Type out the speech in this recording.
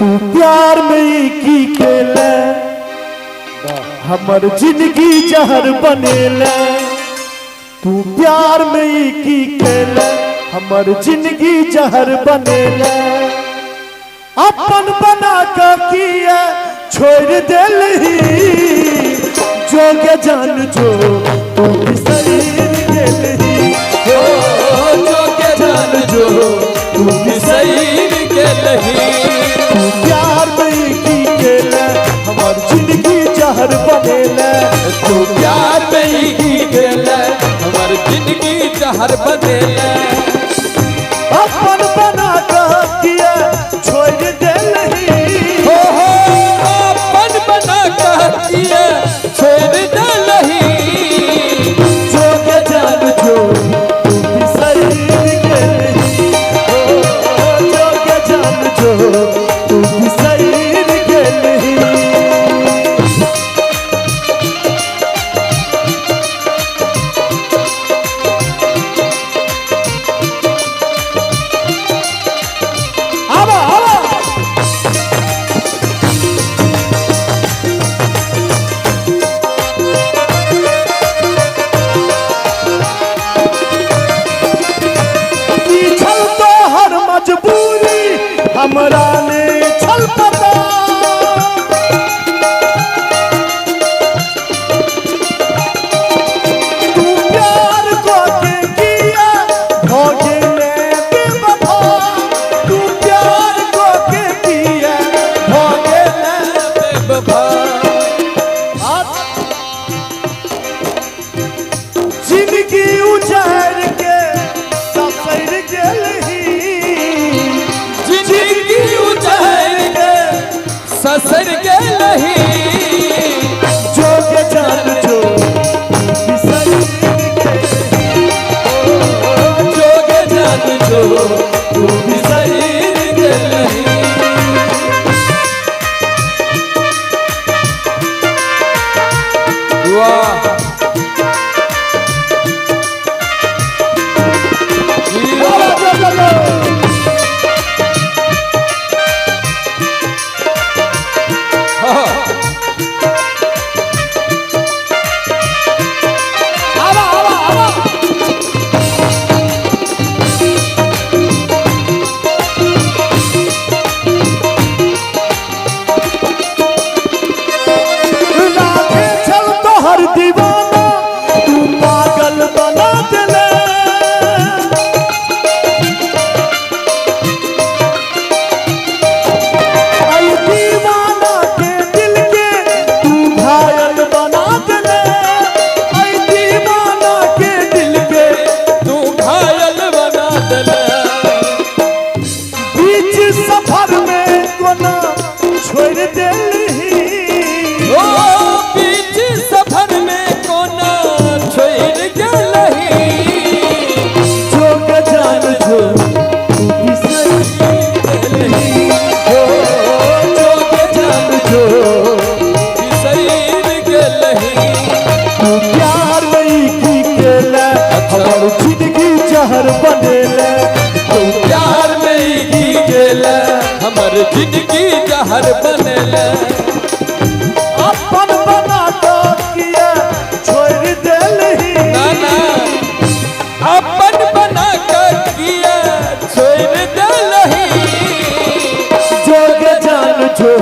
तू प्यार में की खेले हमर जिंदगी जहर बनेले। तू प्यार में की खेले हमर जिंदगी जहर बनेले। अपन बना के किए छोड़ देलही जोगे जान जो तू बिसर गेलही। जोगे जान जो तू बिसर गेलही। तू प्यार में की खेले हमर जिंदगी जहर बनेले। तू प्यार में की खेले हमर जिंदगी जहर बनेले। अपन बना के किए छोड़ देलही। अपन बना के किए छोड़ देलही। जोगे जान जो तू बिसर गेलही। जोगे जान जो तू बिसर गेलही। हमरा ने छल पता तू प्यार को के किया भोगे ने बेवफा। तू प्यार को के किया भोगे ने बेवफा। जिंदगी उजाड़ के सफर गेलही। ससर गेलही। जोगे जान जो बिसर गेलही। जोगे जान जो तू बिसर गेलही। वाह दीवाना तू पागल बना देले। आई दीवाना के दिल के तू घायल बना देले। आई दीवाना के दिल के तू घायल बना देले। बीच सफर में कोना छोड़ देलही। बीच सफर में कोना छोड़ गेलही। जोगे जान जो तू बिसर गेलही। जोगे जान जो बिसर गेलही। तू प्यार में की खेले हमर जिंदगी जहर बनेले। तू प्यार में की खेले हमर जिंदगी जहर बनेले। अपन बना के किए छोड़ देलही। नाना अपन बना के किए छोड़ देलही। जोगे जान जो